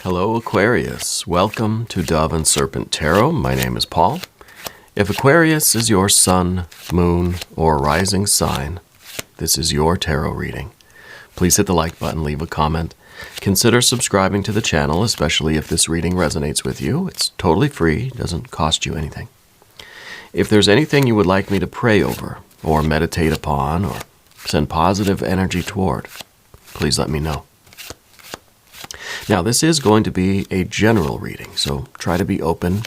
Hello, Aquarius. Welcome to Dove and Serpent Tarot. My name is Paul. If Aquarius is your sun, moon, or rising sign, this is your tarot reading. Please hit the like button, leave a comment. Consider subscribing to the channel, especially if this reading resonates with you. It's totally free, doesn't cost you anything. If there's anything you would like me to pray over, or meditate upon, or send positive energy toward, please let me know. Now, this is going to be a general reading, so try to be open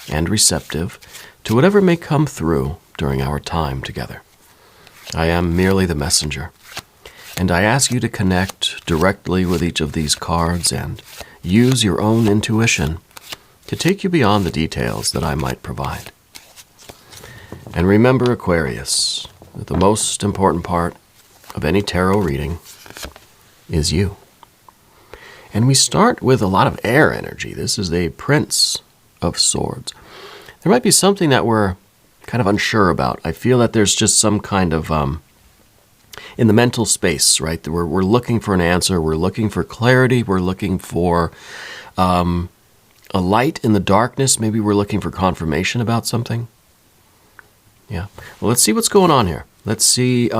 and receptive to whatever may come through during our time together. I am merely the messenger, and I ask you to connect directly with each of these cards and use your own intuition to take you beyond the details that I might provide. And remember, Aquarius, that the most important part of any tarot reading is you. And we start with a lot of air energy. This is a Prince of Swords. There might be something that we're kind of unsure about. I feel that there's just some kind of, in the mental space, right? We're looking for an answer. We're looking for clarity. We're looking for a light in the darkness. Maybe we're looking for confirmation about something. Yeah. Well, let's see what's going on here. Let's see.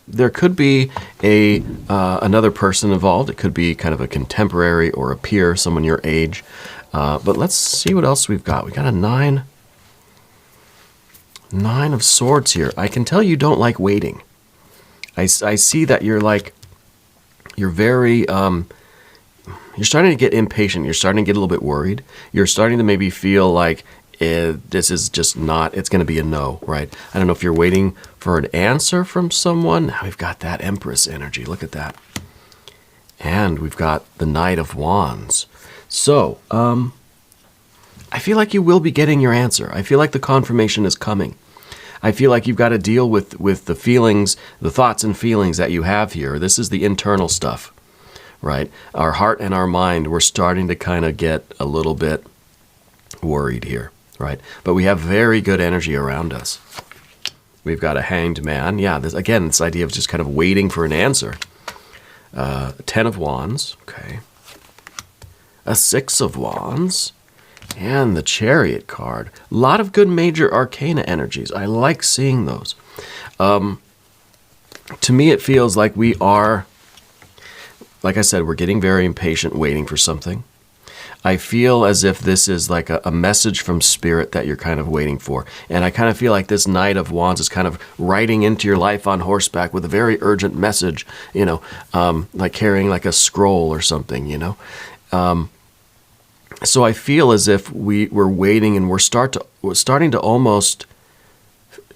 There could be another person involved. It could be kind of a contemporary or a peer, someone your age. But let's see what else we've got. We got a nine of Swords here. I can tell you don't like waiting. I see that you're very, you're starting to get impatient. You're starting to get a little bit worried. You're starting to maybe feel like this is just not, it's going to be a no, right? I don't know if you're waiting for an answer from someone. Now we've got that Empress energy. Look at that. And we've got the Knight of Wands. So, I feel like you will be getting your answer. I feel like the confirmation is coming. I feel like you've got to deal with the feelings, the thoughts and feelings that you have here. This is the internal stuff, right? Our heart and our mind, we're starting to kind of get a little bit worried here, right? But we have very good energy around us. We've got a Hanged Man. Yeah, this idea of just kind of waiting for an answer. 10 of Wands, okay. A 6 of Wands, and the Chariot card. A lot of good major arcana energies. I like seeing those. To me, it feels like we are, like I said, we're getting very impatient waiting for something. I feel as if this is like a message from Spirit that you're kind of waiting for. And I kind of feel like this Knight of Wands is kind of riding into your life on horseback with a very urgent message, you know, like carrying like a scroll or something, you know. So I feel as if we're waiting and we're starting to almost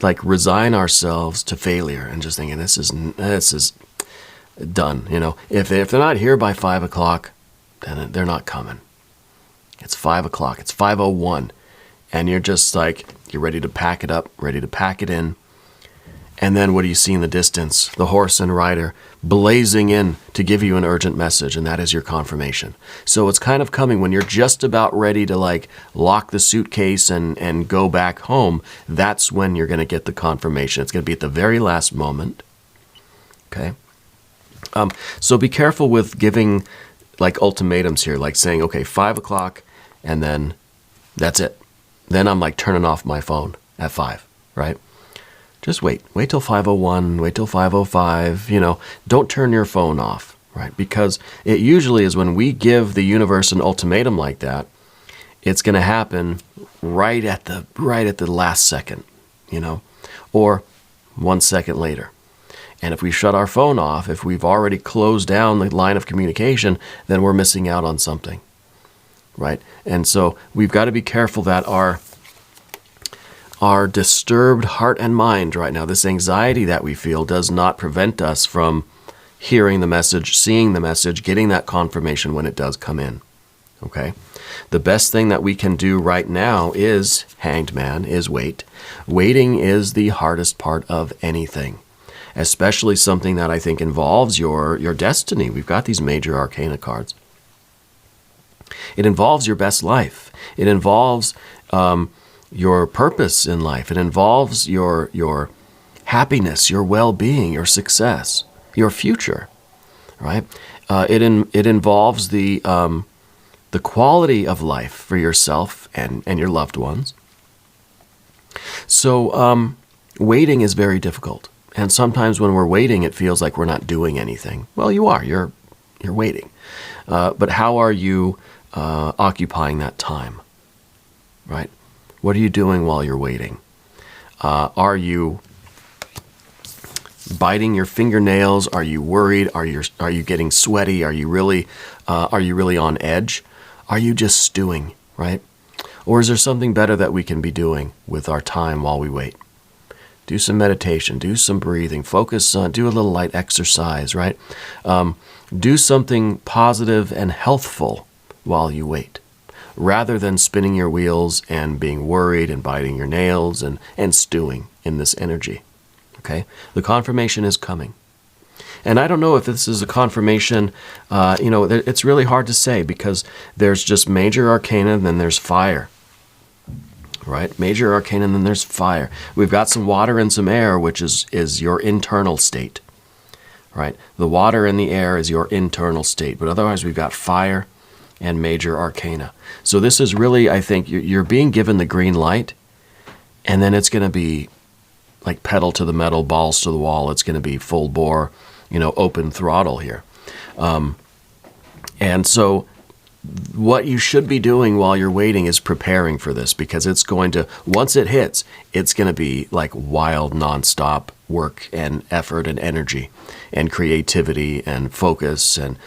like resign ourselves to failure and just thinking this is done, you know. If they're not here by 5 o'clock, then they're not coming. It's 5 o'clock. It's 5:01, and you're just like, you're ready to pack it up, ready to pack it in. And then what do you see in the distance? The horse and rider blazing in to give you an urgent message, and that is your confirmation. So it's kind of coming when you're just about ready to like lock the suitcase and go back home. That's when you're going to get the confirmation. It's going to be at the very last moment. Okay. So be careful with giving like ultimatums here, like saying, okay, 5 o'clock, and then that's it. Then I'm like turning off my phone at 5, right? Just wait till 5:01, wait till 5:05, you know, don't turn your phone off, right? Because it usually is when we give the universe an ultimatum like that, it's going to happen right at the last second, you know, or 1 second later. And if we shut our phone off, if we've already closed down the line of communication, then we're missing out on something, right? And so we've got to be careful that our disturbed heart and mind right now, this anxiety that we feel, does not prevent us from hearing the message, seeing the message, getting that confirmation when it does come in, okay? The best thing that we can do right now is, Hanged Man, is wait. Waiting is the hardest part of anything, especially something that I think involves your destiny. We've got these major arcana cards. It involves your best life. It involves your purpose in life. It involves your happiness, your well-being, your success, your future, right? It involves the the quality of life for yourself and your loved ones. So waiting is very difficult. And sometimes when we're waiting, it feels like we're not doing anything. Well, you are. You're waiting. But how are you occupying that time? Right? What are you doing while you're waiting? Are you biting your fingernails? Are you worried? Are you getting sweaty? Are you really on edge? Are you just stewing, right? Or is there something better that we can be doing with our time while we wait? Do some meditation, do some breathing, focus on, do a little light exercise, right? Do something positive and healthful while you wait, rather than spinning your wheels and being worried and biting your nails and stewing in this energy, okay? The confirmation is coming. And I don't know if this is a confirmation, it's really hard to say because there's just major arcana and then there's fire. Right? Major arcana, and then there's fire. We've got some water and some air, which is your internal state. Right? The water and the air is your internal state. But otherwise, we've got fire and major arcana. So this is really, I think, you're being given the green light, and then it's going to be like pedal to the metal, balls to the wall. It's going to be full bore, open throttle here. And so what you should be doing while you're waiting is preparing for this, because it's going to, once it hits, it's going to be like wild, nonstop work and effort and energy and creativity and focus. And,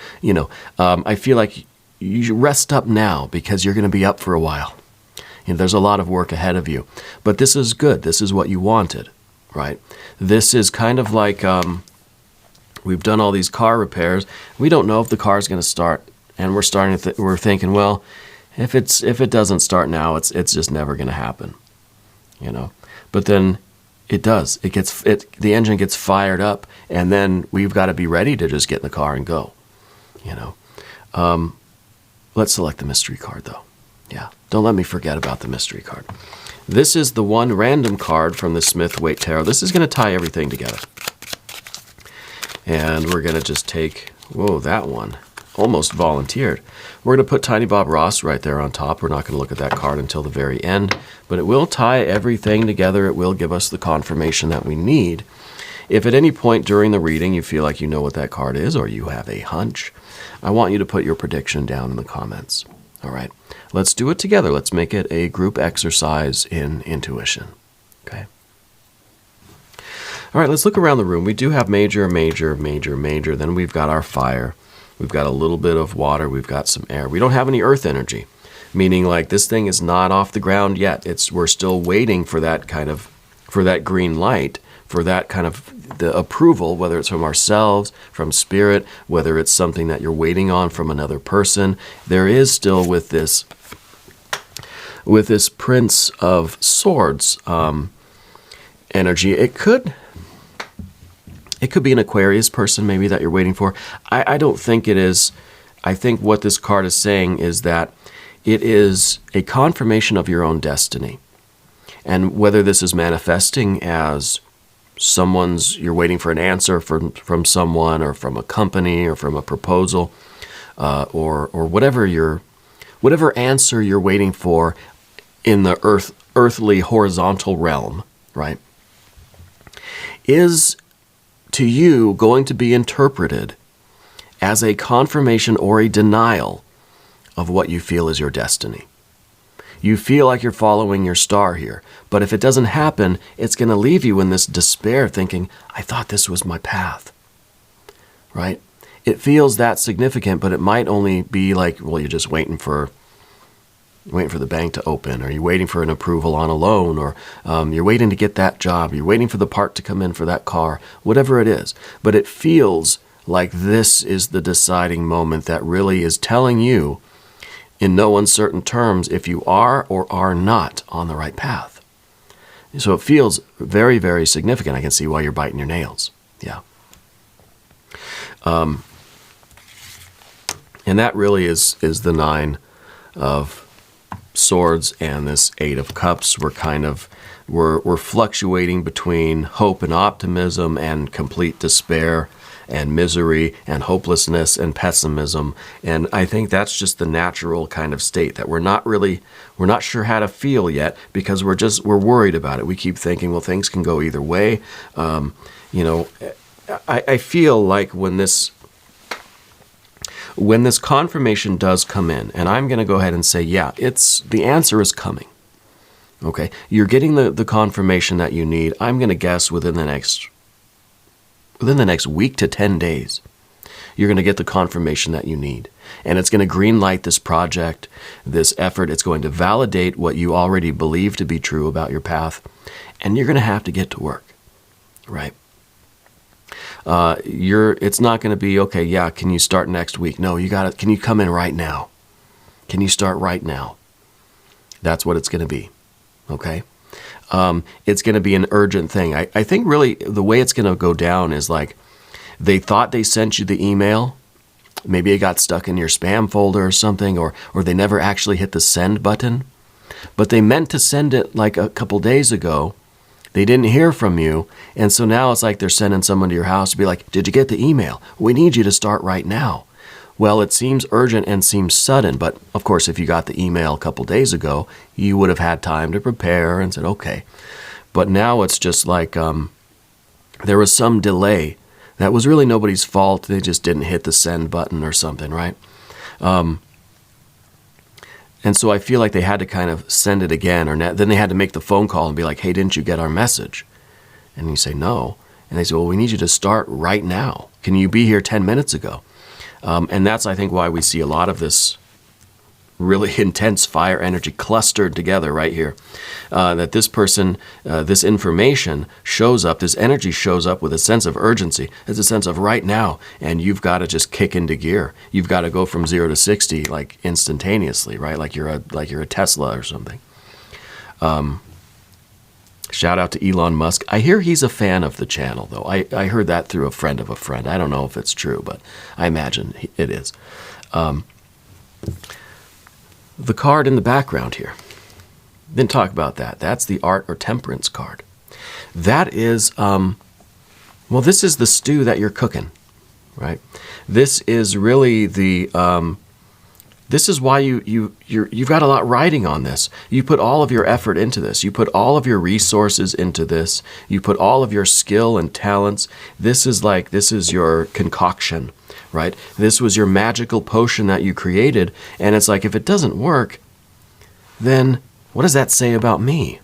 I feel like you rest up now because you're going to be up for a while. There's a lot of work ahead of you. But this is good. This is what you wanted, right? This is kind of like we've done all these car repairs. We don't know if the car is going to start. And we're starting to we're thinking, well, if it doesn't start now, it's just never going to happen, But then it does. The engine gets fired up, and then we've got to be ready to just get in the car and go, Let's select the mystery card, though. Yeah, don't let me forget about the mystery card. This is the one random card from the Smith-Waite Tarot. This is going to tie everything together. And we're going to just take, that one. Almost volunteered. We're going to put Tiny Bob Ross right there on top. We're not going to look at that card until the very end, but it will tie everything together. It will give us the confirmation that we need. If at any point during the reading you feel like you know what that card is, or you have a hunch, I want you to put your prediction down in the comments. All right, let's do it together. Let's make it a group exercise in intuition. Okay. All right, let's look around the room. We do have major, major, major, major. Then we've got our fire. We've got a little bit of water. We've got some air. We don't have any earth energy, meaning like this thing is not off the ground yet. We're still waiting for that green light, for that kind of the approval, whether it's from ourselves, from spirit, whether it's something that you're waiting on from another person. There is still with this Prince of Swords energy. It could be an Aquarius person maybe that you're waiting for. I don't think it is. I think what this card is saying is that it is a confirmation of your own destiny. And whether this is manifesting as you're waiting for an answer from someone or from a company or from a proposal or whatever answer you're waiting for in the earthly horizontal realm, right, is to you going to be interpreted as a confirmation or a denial of what you feel is your destiny. You feel like you're following your star here, but if it doesn't happen, it's going to leave you in this despair thinking, I thought this was my path, right? It feels that significant, but it might only be like, well, you're just waiting for the bank to open, or you're waiting for an approval on a loan, or you're waiting to get that job, you're waiting for the part to come in for that car, whatever it is. But it feels like this is the deciding moment that really is telling you in no uncertain terms if you are or are not on the right path. So it feels very, very significant. I can see why you're biting your nails. Yeah. And that really is the Nine of Swords and this Eight of Cups. We're fluctuating between hope and optimism and complete despair and misery and hopelessness and pessimism. And I think that's just the natural kind of state that we're not sure how to feel yet, because we're worried about it. We keep thinking, well, things can go either way. I feel like when this confirmation does come in, and I'm going to go ahead and say, yeah, the answer is coming. Okay, you're getting the confirmation that you need. I'm going to guess within the next week to 10 days, you're going to get the confirmation that you need. And it's going to green light this project, this effort. It's going to validate what you already believe to be true about your path. And you're going to have to get to work, right? It's not going to be, okay, yeah, can you start next week? No, can you come in right now? Can you start right now? That's what it's going to be. Okay, it's going to be an urgent thing. I think really the way it's going to go down is like they thought they sent you the email. Maybe it got stuck in your spam folder or something, or they never actually hit the send button. But they meant to send it like a couple days ago. They didn't hear from you. And so now it's like they're sending someone to your house to be like, did you get the email? We need you to start right now. Well, it seems urgent and seems sudden, but of course, if you got the email a couple days ago, you would have had time to prepare and said, okay. But now it's just like there was some delay. That was really nobody's fault. They just didn't hit the send button or something, right? And so I feel like they had to kind of send it again, or then they had to make the phone call and be like, hey, didn't you get our message? And you say, no. And they say, well, we need you to start right now. Can you be here 10 minutes ago? And that's, I think, why we see a lot of this really intense fire energy clustered together right here. That this person, this information shows up, this energy shows up with a sense of urgency. It's a sense of right now, and you've got to just kick into gear. You've got to go from 0 to 60 like instantaneously, right? Like you're a Tesla or something. Shout out to Elon Musk. I hear he's a fan of the channel, though. I heard that through a friend of a friend. I don't know if it's true, but I imagine it is. The card in the background here. Didn't talk about that. That's the Art or Temperance card. That is, this is the stew that you're cooking, right? This is really the... This is why you've got a lot riding on this. You put all of your effort into this. You put all of your resources into this. You put all of your skill and talents. This is your concoction, right? This was your magical potion that you created. And it's like, if it doesn't work, then what does that say about me?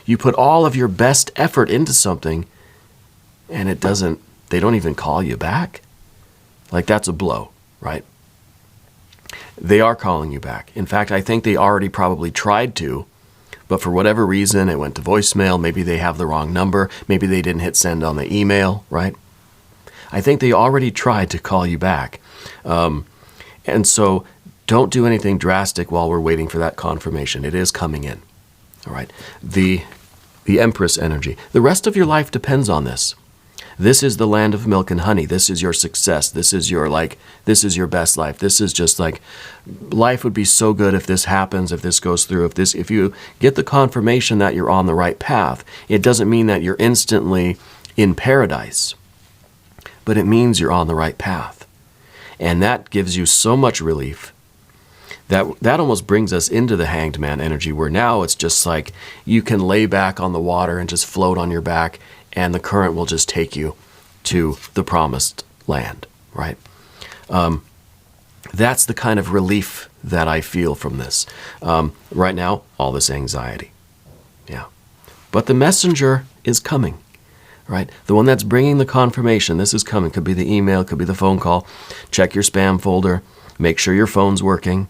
You put all of your best effort into something and they don't even call you back. Like, that's a blow, right? They are calling you back. In fact, I think they already probably tried to, but for whatever reason, it went to voicemail. Maybe they have the wrong number. Maybe they didn't hit send on the email, right? I think they already tried to call you back. And so don't do anything drastic while we're waiting for that confirmation. It is coming in, all right? The Empress energy. The rest of your life depends on this. This is the land of milk and honey. This is your success. This is your best life. This is just like, life would be so good if this happens, if this goes through, if you get the confirmation that you're on the right path. It doesn't mean that you're instantly in paradise, but it means you're on the right path. And that gives you so much relief. That almost brings us into the Hanged Man energy, where now it's just like you can lay back on the water and just float on your back, and the current will just take you to the promised land, right? That's the kind of relief that I feel from this. Right now, all this anxiety. Yeah. But the messenger is coming, right? The one that's bringing the confirmation, this is coming. Could be the email, could be the phone call. Check your spam folder. Make sure your phone's working.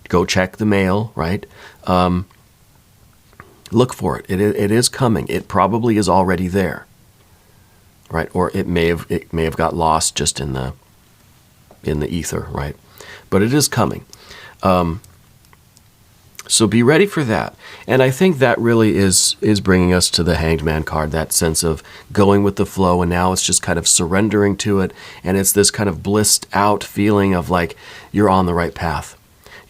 Go check the mail, right? Look for it. It is coming. It probably is already there, right? Or it may have got lost just in the ether, right? But it is coming. So be ready for that. And I think that really is bringing us to the Hanged Man card, that sense of going with the flow, and now it's just kind of surrendering to it, and it's this kind of blissed out feeling of like you're on the right path.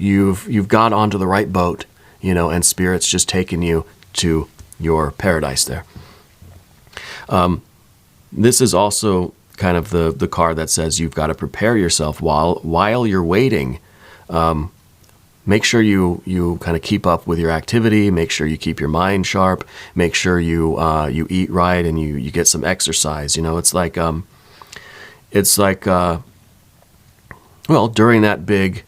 You've got onto the right boat, and Spirit's just taking you to your paradise there. This is also kind of the card that says you've got to prepare yourself while you're waiting. Make sure you kind of keep up with your activity. Make sure you keep your mind sharp. Make sure you eat right and you get some exercise. You know, it's like well, during that big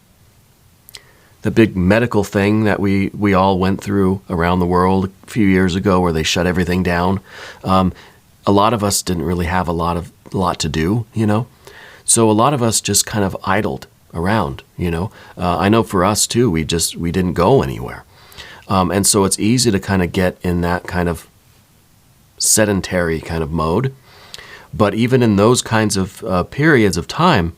medical thing that we all went through around the world a few years ago, where they shut everything down. A lot of us didn't really have a lot to do, you know, so a lot of us just kind of idled around, you know. I know for us too, we didn't go anywhere, and so it's easy to kind of get in that kind of sedentary kind of mode. But even in those kinds of periods of time,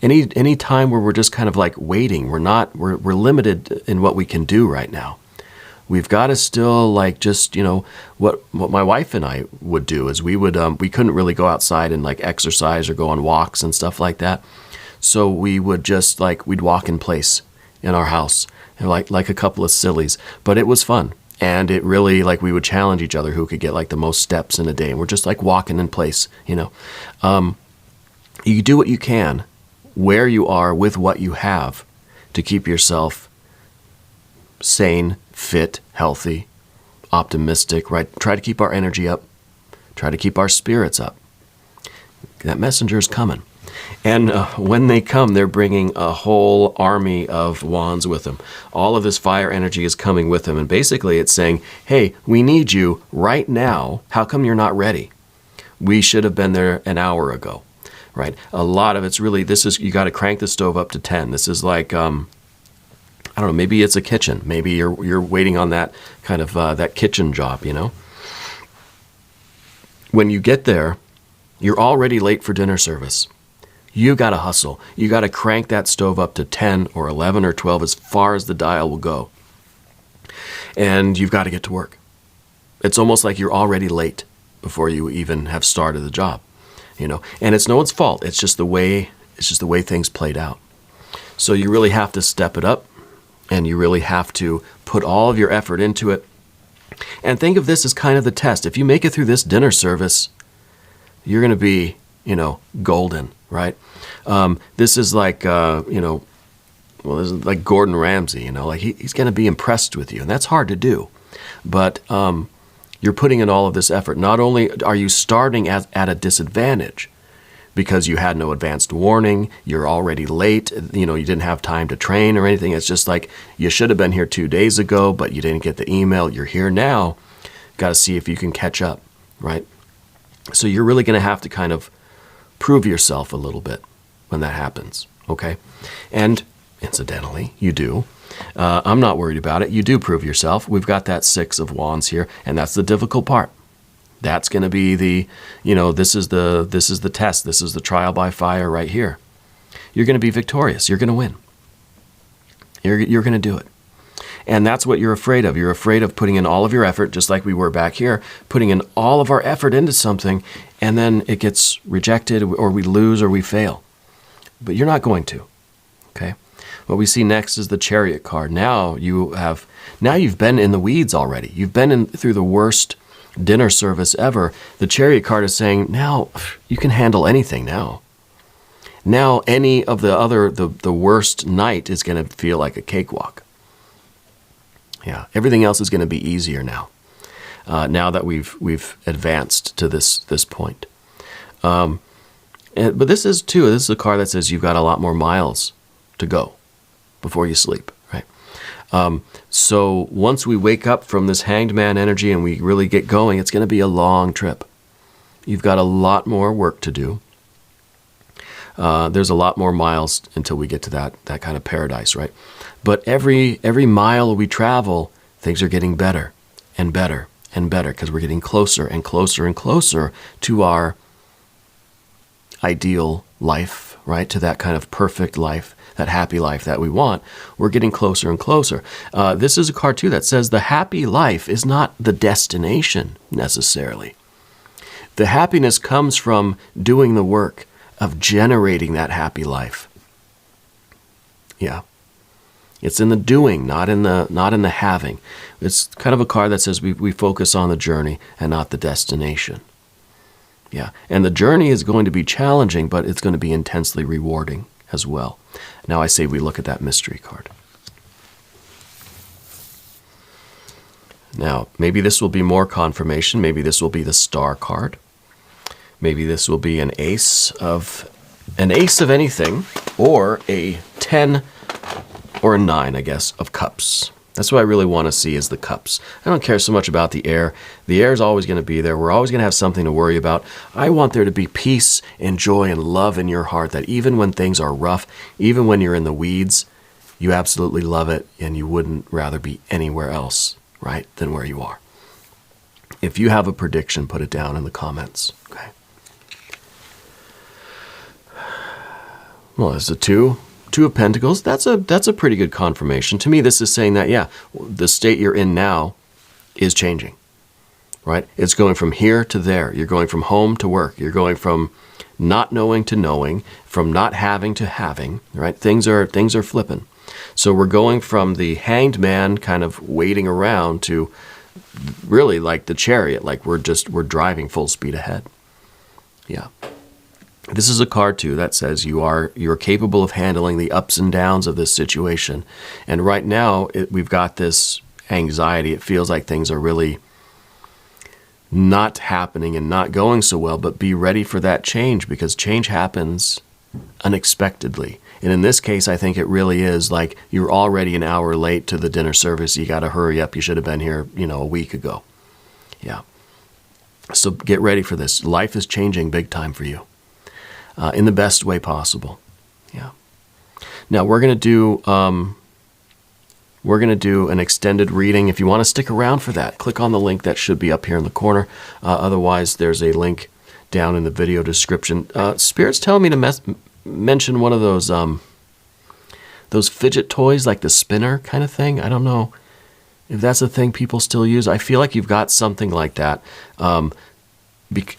any time where we're just kind of like waiting, we're limited in what we can do right now. We've got to still, like, just, you know, what my wife and I would do is we couldn't really go outside and like exercise or go on walks and stuff like that. So we would just we'd walk in place in our house, and like a couple of sillies, but it was fun. And it really, like, we would challenge each other who could get like the most steps in a day. And we're just like walking in place, you know. You do what you can where you are with what you have to keep yourself sane, fit, healthy, optimistic, right? Try to keep our energy up. Try to keep our spirits up. That messenger is coming. And when they come, they're bringing a whole army of wands with them. All of this fire energy is coming with them. And basically it's saying, hey, we need you right now. How come you're not ready? We should have been there an hour ago, right? A lot of it's really, you got to crank the stove up to 10. This is like, I don't know, maybe it's a kitchen. Maybe you're waiting on that kind of, that kitchen job, you know? When you get there, you're already late for dinner service. You got to hustle. You got to crank that stove up to 10 or 11 or 12 as far as the dial will go. And you've got to get to work. It's almost like you're already late before you even have started the job, you know. And it's no one's fault. It's just the way things played out. So you really have to step it up, and you really have to put all of your effort into it. And think of this as kind of the test. If you make it through this dinner service, you're going to be, you know, golden, right? This is like, you know, well, this is like Gordon Ramsay, you know, like he's going to be impressed with you. And that's hard to do. But you're putting in all of this effort. Not only are you starting at a disadvantage because you had no advanced warning, you're already late, you know, you didn't have time to train or anything. It's just like you should have been here 2 days ago, but you didn't get the email. You're here now. Got to see if you can catch up, right? So you're really going to have to kind of prove yourself a little bit when that happens, okay? And incidentally, you do. I'm not worried about it. You do prove yourself. We've got that 6 of Wands here, and that's the difficult part. That's going to be the, you know, this is the test. This is the trial by fire right here. You're going to be victorious. You're going to win. You're going to do it. And that's what you're afraid of. You're afraid of putting in all of your effort, just like we were back here, putting in all of our effort into something, and then it gets rejected, or we lose, or we fail. But you're not going to, okay? What we see next is the Chariot card. Now you've been in the weeds already. You've been through the worst dinner service ever. The Chariot card is saying, now you can handle anything now. Now any of the worst night is going to feel like a cakewalk. Yeah, everything else is going to be easier now. Now that we've advanced to this point. But this is a card that says you've got a lot more miles to go before you sleep, right? So once we wake up from this Hanged Man energy and we really get going, it's going to be a long trip. You've got a lot more work to do. There's a lot more miles until we get to that kind of paradise, right? But every mile we travel, things are getting better and better and better because we're getting closer and closer and closer to our ideal life, right? To that kind of perfect life, that happy life that we want. We're getting closer and closer. This is a card too that says the happy life is not the destination necessarily. The happiness comes from doing the work of generating that happy life. Yeah. It's in the doing, not in the having. It's kind of a card that says we focus on the journey and not the destination. Yeah, and the journey is going to be challenging, but it's going to be intensely rewarding as well. Now I say we look at that mystery card. Now, maybe this will be more confirmation. Maybe this will be the star card. Maybe this will be an ace of anything, or a 10 or a 9, I guess, of cups. That's what I really want to see, is the cups. I don't care so much about the air. The air is always going to be there. We're always going to have something to worry about. I want there to be peace and joy and love in your heart, that even when things are rough, even when you're in the weeds, you absolutely love it and you wouldn't rather be anywhere else, right, than where you are. If you have a prediction, put it down in the comments. Okay. Well, there's a Two of Pentacles. That's a pretty good confirmation. To me, this is saying that, yeah, the state you're in now is changing, right? It's going from here to there. You're going from home to work. You're going from not knowing to knowing, from not having to having, right? Things are flipping. So we're going from the hanged man kind of waiting around to really like the chariot, like we're driving full speed ahead. Yeah. This is a card, too, that says you're capable of handling the ups and downs of this situation. And right now, we've got this anxiety. It feels like things are really not happening and not going so well, but be ready for that change, because change happens unexpectedly. And in this case, I think it really is like you're already an hour late to the dinner service. You got to hurry up. You should have been here, a week ago. Yeah. So get ready for this. Life is changing big time for you. In the best way possible. Yeah. Now we're going to do an extended reading. If you want to stick around for that, click on the link that should be up here in the corner. Otherwise, there's a link down in the video description. Spirit's telling me to mention one of those fidget toys, like the spinner kind of thing. I don't know if that's a thing people still use. I feel like you've got something like that.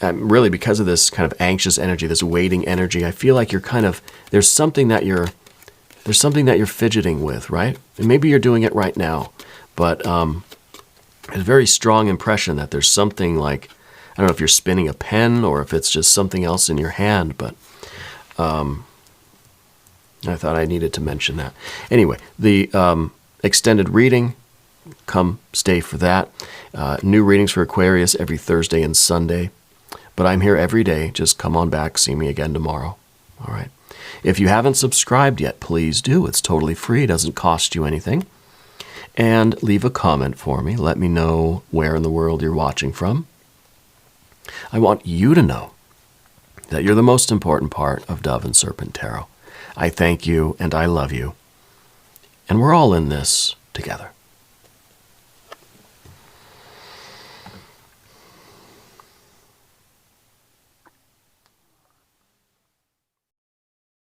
Really, because of this kind of anxious energy, this waiting energy, I feel like there's something that you're fidgeting with, right? And maybe you're doing it right now, but it's a very strong impression that there's something like, I don't know if you're spinning a pen or if it's just something else in your hand, but I thought I needed to mention that. Anyway, the extended reading, come stay for that. New readings for Aquarius every Thursday and Sunday. But I'm here every day. Just come on back. See me again tomorrow. All right. If you haven't subscribed yet, please do. It's totally free. It doesn't cost you anything. And leave a comment for me. Let me know where in the world you're watching from. I want you to know that you're the most important part of Dove and Serpent Tarot. I thank you and I love you. And we're all in this together.